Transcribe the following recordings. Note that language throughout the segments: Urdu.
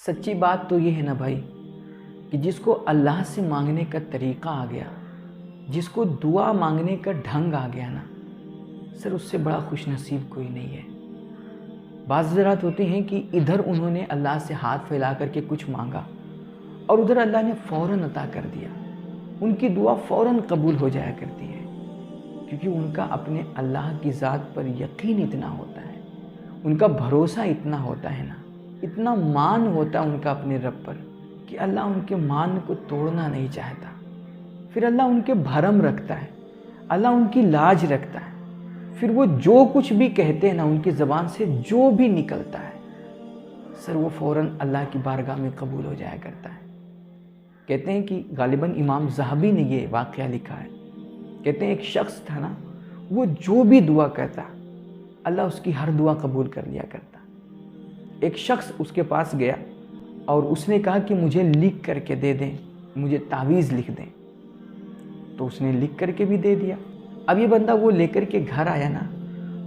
سچی بات تو یہ ہے نا بھائی کہ جس کو اللہ سے مانگنے کا طریقہ آ گیا، جس کو دعا مانگنے کا ڈھنگ آ گیا نا سر، اس سے بڑا خوش نصیب کوئی نہیں ہے۔ بعض حضرات ہوتے ہیں کہ ادھر انہوں نے اللہ سے ہاتھ پھیلا کر کے کچھ مانگا اور ادھر اللہ نے فوراً عطا کر دیا، ان کی دعا فوراً قبول ہو جایا کرتی ہے، کیونکہ ان کا اپنے اللہ کی ذات پر یقین اتنا ہوتا ہے، ان کا بھروسہ اتنا ہوتا ہے نا، اتنا مان ہوتا ہے ان کا اپنے رب پر کہ اللہ ان کے مان کو توڑنا نہیں چاہتا۔ پھر اللہ ان کے بھرم رکھتا ہے، اللہ ان کی لاج رکھتا ہے، پھر وہ جو کچھ بھی کہتے ہیں نا، ان کی زبان سے جو بھی نکلتا ہے سر، وہ فوراً اللہ کی بارگاہ میں قبول ہو جایا کرتا ہے۔ کہتے ہیں کہ غالباً امام ذہبی نے یہ واقعہ لکھا ہے، کہتے ہیں ایک شخص تھا نا، وہ جو بھی دعا کرتا اللہ اس کی ہر دعا قبول کر لیا کرتا۔ ایک شخص اس کے پاس گیا اور اس نے کہا کہ مجھے لکھ کر کے دے دیں، مجھے تعویذ لکھ دیں، تو اس نے لکھ کر کے بھی دے دیا۔ اب یہ بندہ وہ لے کر کے گھر آیا نا،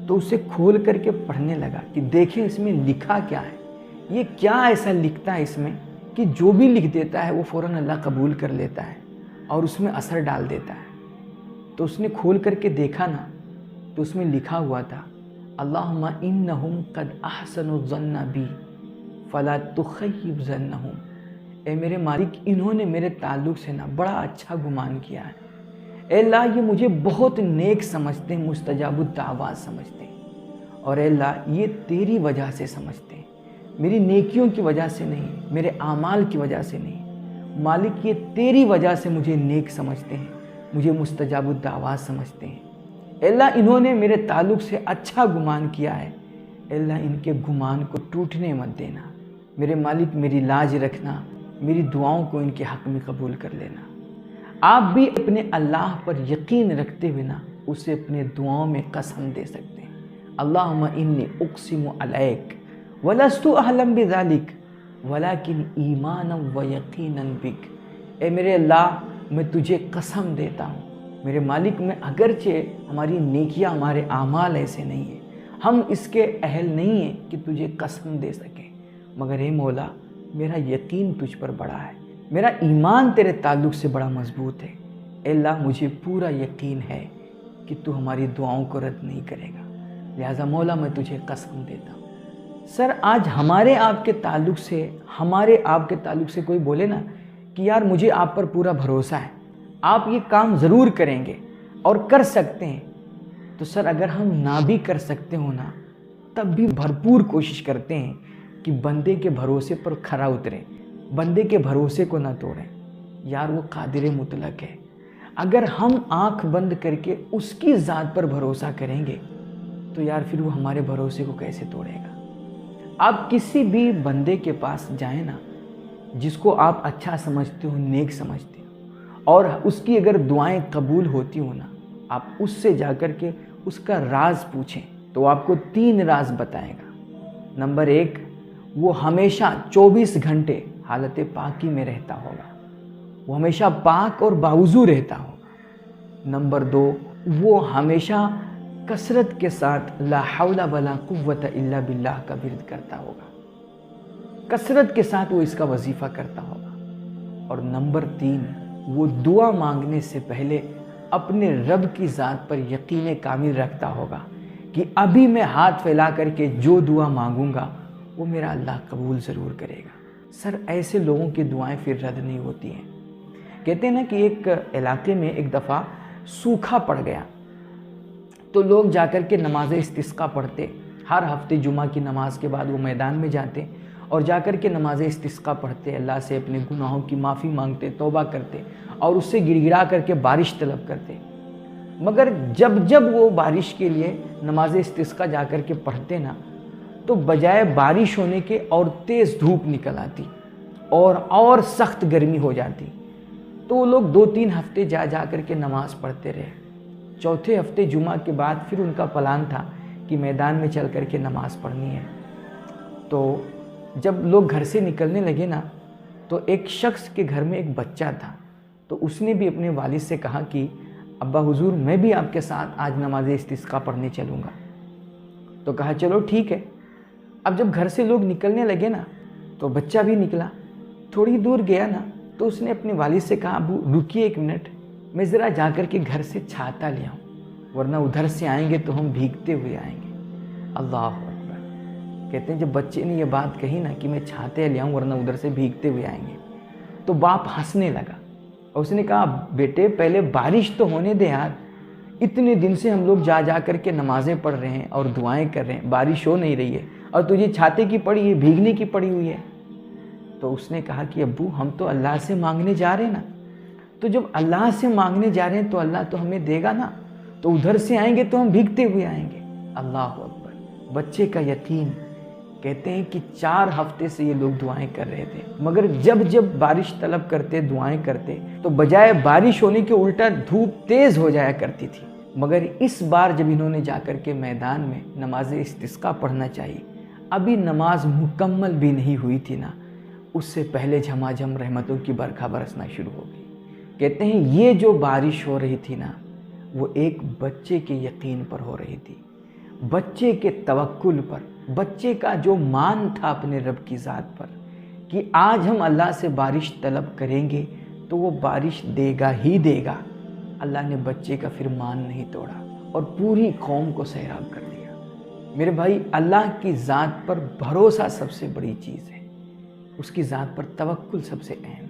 تو اسے کھول کر کے پڑھنے لگا کہ دیکھیں اس میں لکھا کیا ہے، یہ کیا ایسا لکھتا ہے اس میں کہ جو بھی لکھ دیتا ہے وہ فوراً اللہ قبول کر لیتا ہے اور اس میں اثر ڈال دیتا ہے۔ تو اس نے کھول کر کے دیکھا نا، تو اس میں لکھا ہوا تھا، اللہم انہم قد احسنوا الظن بی فلا تخیب ظنہم، اے میرے مالک انہوں نے میرے تعلق سے نا بڑا اچھا گمان کیا ہے، اے اللہ یہ مجھے بہت نیک سمجھتے ہیں، مستجاب الدعوات سمجھتے ہیں، اور اے اللہ یہ تیری وجہ سے سمجھتے ہیں، میری نیکیوں کی وجہ سے نہیں، میرے اعمال کی وجہ سے نہیں، مالک یہ تیری وجہ سے مجھے نیک سمجھتے ہیں، مجھے مستجاب الدعوات سمجھتے ہیں، اے اللہ انہوں نے میرے تعلق سے اچھا گمان کیا ہے، اے اللہ ان کے گمان کو ٹوٹنے مت دینا، میرے مالک میری لاج رکھنا، میری دعاؤں کو ان کے حق میں قبول کر لینا۔ آپ بھی اپنے اللہ پر یقین رکھتے ہوئے نا اسے اپنے دعاؤں میں قسم دے سکتے ہیں، اللہم انی اقسم علیک ولست احلم بذالک ولکن ایمانا و یقینا بک، اے میرے اللہ میں تجھے قسم دیتا ہوں، میرے مالک میں اگرچہ ہماری نیکیاں ہمارے اعمال ایسے نہیں ہیں، ہم اس کے اہل نہیں ہیں کہ تجھے قسم دے سکیں، مگر اے مولا میرا یقین تجھ پر بڑا ہے، میرا ایمان تیرے تعلق سے بڑا مضبوط ہے، اے اللہ مجھے پورا یقین ہے کہ تو ہماری دعاؤں کو رد نہیں کرے گا، لہٰذا مولا میں تجھے قسم دیتا ہوں۔ سر آج ہمارے آپ کے تعلق سے کوئی بولے نا کہ یار مجھے آپ پر پورا بھروسہ ہے، آپ یہ کام ضرور کریں گے اور کر سکتے ہیں، تو سر اگر ہم نہ بھی کر سکتے ہوں نا تب بھی بھرپور کوشش کرتے ہیں کہ بندے کے بھروسے پر کھرا اتریں، بندے کے بھروسے کو نہ توڑیں، یار وہ قادر مطلق ہے، اگر ہم آنکھ بند کر کے اس کی ذات پر بھروسہ کریں گے تو یار پھر وہ ہمارے بھروسے کو کیسے توڑے گا۔ آپ کسی بھی بندے کے پاس جائیں نا جس کو آپ اچھا سمجھتے ہو، نیک سمجھتے ہو، اور اس کی اگر دعائیں قبول ہوتی ہوں نا، آپ اس سے جا کر کے اس کا راز پوچھیں تو آپ کو 3 راز بتائے گا۔ نمبر 1، وہ ہمیشہ 24 گھنٹے حالت پاکی میں رہتا ہوگا، وہ ہمیشہ پاک اور باوضو رہتا ہوگا۔ نمبر 2، وہ ہمیشہ کثرت کے ساتھ لا حول ولا قوت الا باللہ کا ورد کرتا ہوگا، کثرت کے ساتھ وہ اس کا وظیفہ کرتا ہوگا۔ اور نمبر 3، وہ دعا مانگنے سے پہلے اپنے رب کی ذات پر یقین کامل رکھتا ہوگا کہ ابھی میں ہاتھ پھیلا کر کے جو دعا مانگوں گا وہ میرا اللہ قبول ضرور کرے گا۔ سر ایسے لوگوں کی دعائیں پھر رد نہیں ہوتی ہیں۔ کہتے ہیں نا کہ ایک علاقے میں ایک دفعہ سوکھا پڑ گیا، تو لوگ جا کر کے نماز استسقاء پڑھتے، ہر ہفتے جمعہ کی نماز کے بعد وہ میدان میں جاتے اور جا کر کے نماز استسقاء پڑھتے، اللہ سے اپنے گناہوں کی معافی مانگتے، توبہ کرتے اور اس سے گڑ گڑا کر کے بارش طلب کرتے۔ مگر جب وہ بارش کے لیے نماز استسقاء جا کر کے پڑھتے نا، تو بجائے بارش ہونے کے اور تیز دھوپ نکل آتی اور سخت گرمی ہو جاتی۔ تو وہ لوگ 2-3 ہفتے جا کر کے نماز پڑھتے رہے۔ چوتھے ہفتے جمعہ کے بعد پھر ان کا پلان تھا کہ میدان میں چل کر کے نماز پڑھنی ہے۔ تو جب لوگ گھر سے نکلنے لگے نا، تو ایک شخص کے گھر میں ایک بچہ تھا، تو اس نے بھی اپنے والد سے کہا کہ ابا حضور میں بھی آپ کے ساتھ آج نماز استسقاء پڑھنے چلوں گا۔ تو کہا چلو ٹھیک ہے۔ اب جب گھر سے لوگ نکلنے لگے نا، تو بچہ بھی نکلا، تھوڑی دور گیا نا تو اس نے اپنے والد سے کہا ابو رکیے ایک منٹ، میں ذرا جا کر کے گھر سے چھاتا لے آؤں، ورنہ ادھر سے آئیں گے تو ہم بھیگتے ہوئے آئیں گے۔ اللہ اکبر، کہتے ہیں جب بچے نے یہ بات کہی نا کہ میں چھاتے لے آؤں ورنہ ادھر سے بھیگتے ہوئے آئیں گے، تو باپ ہنسنے لگا اور اس نے کہا بیٹے پہلے بارش تو ہونے دے یار، اتنے دن سے ہم لوگ جا جا کر کے نمازیں پڑھ رہے ہیں اور دعائیں کر رہے ہیں، بارش ہو نہیں رہی ہے اور تجھے چھاتے کی پڑی ہے، بھیگنے کی پڑی ہوئی ہے۔ تو اس نے کہا کہ ابو ہم تو اللہ سے مانگنے جا رہے ہیں نا، تو جب اللہ سے مانگنے جا رہے ہیں تو اللہ تو ہمیں دے گا نا، تو ادھر سے آئیں گے تو ہم بھیگتے ہوئے آئیں گے۔ اللہ اکبر، بچے کا یقین۔ کہتے ہیں کہ 4 ہفتے سے یہ لوگ دعائیں کر رہے تھے، مگر جب جب بارش طلب کرتے، دعائیں کرتے تو بجائے بارش ہونے کے الٹا دھوپ تیز ہو جایا کرتی تھی۔ مگر اس بار جب انہوں نے جا کر کے میدان میں نماز استسقاء پڑھنا چاہیے، ابھی نماز مکمل بھی نہیں ہوئی تھی نا، اس سے پہلے جھماجھم رحمتوں کی برکھا برسنا شروع ہو گئی۔ کہتے ہیں یہ جو بارش ہو رہی تھی نا، وہ ایک بچے کے یقین پر ہو رہی تھی، بچے کے توکل پر، بچے کا جو مان تھا اپنے رب کی ذات پر کہ آج ہم اللہ سے بارش طلب کریں گے تو وہ بارش دے گا ہی دے گا۔ اللہ نے بچے کا پھر مان نہیں توڑا اور پوری قوم کو سیراب کر دیا۔ میرے بھائی، اللہ کی ذات پر بھروسہ سب سے بڑی چیز ہے، اس کی ذات پر توکل سب سے اہم ہے۔